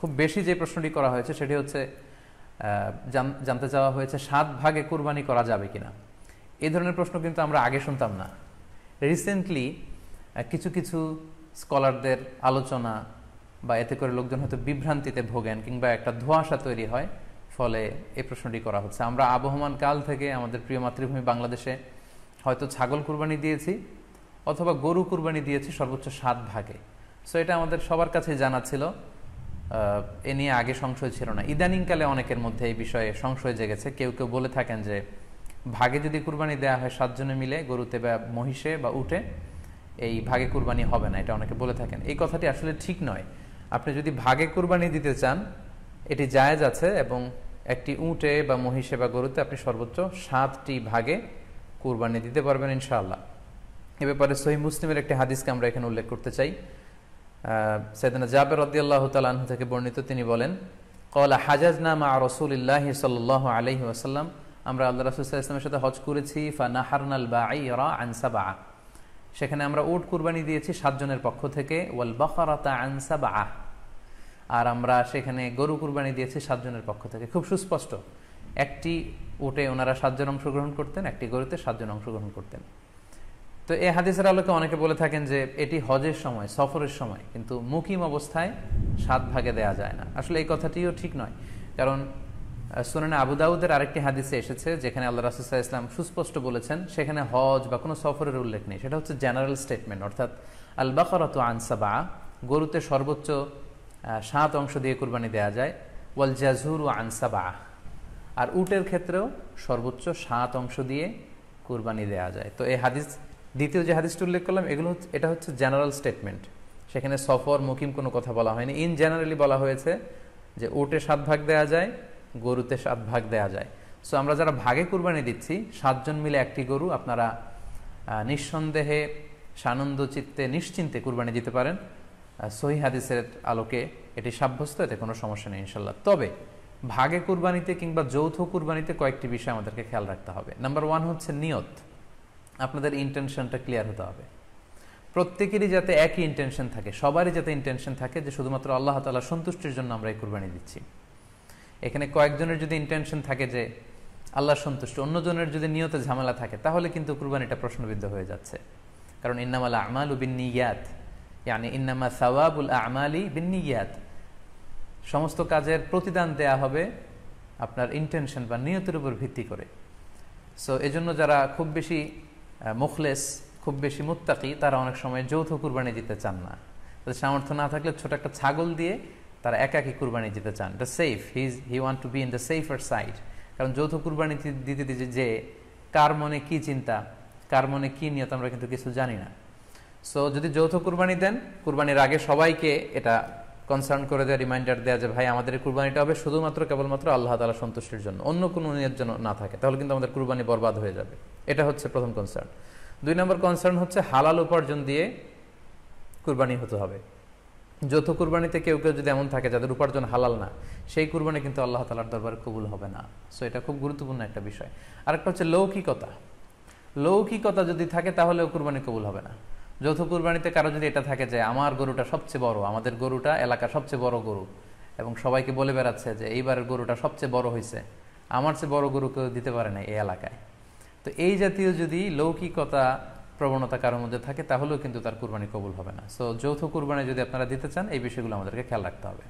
খুব বেশি যে প্রশ্নটি করা হয়েছে সেটি হচ্ছে জানতে চাওয়া হয়েছে 7 ভাগে কুরবানি করা যাবে কিনা। এই ধরনের প্রশ্ন কিন্তু আমরা আগে শুনতাম না। রিসেন্টলি কিছু কিছু স্কলারদের আলোচনা বা এতে করে লোকজন হয়তো বিভ্রান্তিতে ভোগেন কিংবা একটা ধোঁয়াশা তৈরি হয়, ফলে এই প্রশ্নটি করা হচ্ছে। আমরা আবহমান কাল থেকে আমাদের প্রিয় মাতৃভূমি বাংলাদেশে হয়তো ছাগল কুরবানি দিয়েছি অথবা গরু কুরবানি দিয়েছি সর্বোচ্চ 7 ভাগে। সো এটা আমাদের সবার কাছে জানা ছিল, এ নিয়ে আগে সংশয় ছিল না। ইদানিংকালে অনেকের মধ্যে এই বিষয়ে সংশয় জেগেছে। কেউ কেউ বলে থাকেন যে ভাগে যদি কুরবানি দেওয়া হয় 7 জনে মিলে, গরুতে বা মহিষে বা উটে, এই ভাগে কুরবানি হবে না, এটা অনেকে বলে থাকেন। এই কথাটি আসলে ঠিক নয়। আপনি যদি ভাগে কুরবানি দিতে চান এটি জায়েজ আছে, এবং একটি উটে বা মহিষে বা গরুতে আপনি সর্বোচ্চ 7টি ভাগে কুরবানি দিতে পারবেন ইনশাআল্লাহ। এ ব্যাপারে সহিহ মুসলিমের একটি হাদিসকে আমরা এখানে উল্লেখ করতে চাই। সাইয়েদনা জাবের রাদিয়াল্লাহু তাআলা আনহু থেকে বর্ণিত, তিনি বলেন, ক্বালা হাজাজনা মা রাসূলিল্লাহি সাল্লাল্লাহু আলাইহি ওয়াসাল্লাম, আমরা আল্লাহ রাসূল সাল্লাল্লাহু আলাইহি ওয়াসাল্লামের সাথে হজ করেছি। ফানাহারনাল বাঈরা আন সাবআ, সেখানে আমরা উট কুরবানি দিয়েছি 7 জনের পক্ষ থেকে। ওয়াল বাকারাতা আন সাবআ, আর আমরা সেখানে গরু কুরবানি দিয়েছি 7 জনের পক্ষ থেকে। খুব সুস্পষ্ট, একটি উটে ওনারা 7 জন অংশগ্রহণ করতেন, একটি গরুতে 7 জন অংশগ্রহণ করতেন। তো এই হাদিসের আলোকে অনেকে বলে থাকেন যে এটি হজের সময়, সফরের সময়, কিন্তু মুকিম অবস্থায় 7 ভাগে দেয়া যায় না। আসলে এই কথাটিও ঠিক নয়, কারণ সুনানে আবু দাউদের আরেকটি হাদিসে এসেছে যেখানে আল্লাহ রাসূল সাল্লাল্লাহু আলাইহি ওয়াসাল্লাম সুস্পষ্ট বলেছেন, সেখানে হজ বা কোনো সফরের উল্লেখ নেই। সেটা হচ্ছে জেনারেল স্টেটমেন্ট, অর্থাৎ আল বাকারাতু আন সাবআ, গরুতে সর্বোচ্চ 7 অংশ দিয়ে কুরবানি দেয়া যায়। ওয়াল জাযুরু আন সাবআ, আর উটের ক্ষেত্রেও সর্বোচ্চ 7 অংশ দিয়ে কুরবানি দেয়া যায়। তো এই হাদিস, দ্বিতীয় যে হাদিসটি উল্লেখ করলাম, এটা হচ্ছে জেনারেল স্টেটমেন্ট। সেখানে সফর মুকিম কোনো কথা বলা হয়নি। ইন জেনারেলি বলা হয়েছে যে উটে 7 ভাগ দেয়া যায়, গরুতে 7 ভাগ দেয়া যায়। সো আমরা যারা ভাগে কুরবানি দিচ্ছি 7 জন মিলে একটি গরু, আপনারা নিঃসন্দেহে সানন্দ চিত্তে নিশ্চিন্তে কুরবানি দিতে পারেন। সহিহ হাদিসের আলোকে এটি সাব্যস্ত, এতে কোনো সমস্যা নেই ইনশাল্লাহ। তবে ভাগে কুরবানিতে কিংবা যৌথ কুরবানিতে কয়েকটি বিষয় আমাদেরকে খেয়াল রাখতে হবে। নাম্বার 1 হচ্ছে নিয়ত। আপনাদের ইন্টেনশনটা ক্লিয়ার হতে হবে। প্রত্যেকেরই যাতে একই ইন্টেনশন থাকে, সবারই যাতে ইন্টেনশন থাকে যে শুধুমাত্র আল্লাহ তাআলার সন্তুষ্টির জন্য আমরা এই কুরবানি দিচ্ছি। এখানে কয়েকজনের যদি ইন্টেনশন থাকে যে আল্লাহর সন্তুষ্টি, অন্যজনের যদি নিয়তে ঝামেলা থাকে, তাহলে কিন্তু কুরবানিটা প্রশ্নবিদ্ধ হয়ে যাচ্ছে। কারণ ইন্নামাল আমালু বিন্নিয়াত, ইয়ানি ইন্নামা সাওয়াবুল আমালি বিন্নিয়াত, সমস্ত কাজের প্রতিদান দেয়া হবে আপনার ইন্টেনশন বা নিয়তের উপর ভিত্তি করে। সো এজন্য যারা খুব বেশি মুখলেস, খুব বেশি মুত্তাকি, তারা অনেক সময় যৌথ কুরবানি দিতে চান না। তাদের সামর্থ্য না থাকলে ছোট একটা ছাগল দিয়ে তারা একাকী কুরবানি দিতে চান। এটা safe, he want to be in the safer side. কারণ যৌথ কুরবানি দিতে দিতে যে কার মনে কি চিন্তা, কার মনে কি নিয়ত, আমরা কিন্তু কিছু জানি না। সো যদি যৌথ কুরবানি দেন, কুরবানির আগে সবাইকে এটা কনসার্ন করে দেওয়া, রিমাইন্ডার দেওয়া যে ভাই আমাদের কুরবানিটা হবে শুধুমাত্র কেবলমাত্র আল্লাহ তাআলার সন্তুষ্টির জন্য, অন্য কোনো নিয়ত যেন না থাকে, তাহলে কিন্তু আমাদের কুরবানি বরবাদ হয়ে যাবে। এটা হচ্ছে প্রথম কনসার্ন। 2 নম্বর কনসার্ন হচ্ছে হালাল উপার্জন দিয়ে কুরবানি হতে হবে। যৌথ কুরবানিতে কেউ কেউ যদি এমন থাকে যাদের উপার্জন হালাল না, সেই কুরবানি কিন্তু আল্লাহ তাআলার দরবারে কবুল হবে না। সো এটা খুব গুরুত্বপূর্ণ একটা বিষয়। আরেকটা হচ্ছে লৌকিকতা। লৌকিকতা যদি থাকে তাহলেও কুরবানি কবুল হবে না। যৌথ কুরবানিতে কারো যদি এটা থাকে যে আমার গরুটা সবচেয়ে বড়, আমাদের গরুটা এলাকার সবচেয়ে বড় গরু, এবং সবাইকে বলে বেড়াচ্ছে যে এইবারের গরুটা সবচেয়ে বড় হয়েছে, আমার চেয়ে বড় গরু কেউ দিতে পারে না এই এলাকায়, তো এই জাতীয় যদি লৌকিকতা প্রবণতা কারোর মধ্যে থাকে তাহলেও কিন্তু তার কুরবানি কবুল হবে না। সো যৌথ কুরবানি যদি আপনারা দিতে চান, এই বিষয়গুলো আমাদেরকে খেয়াল রাখতে হবে।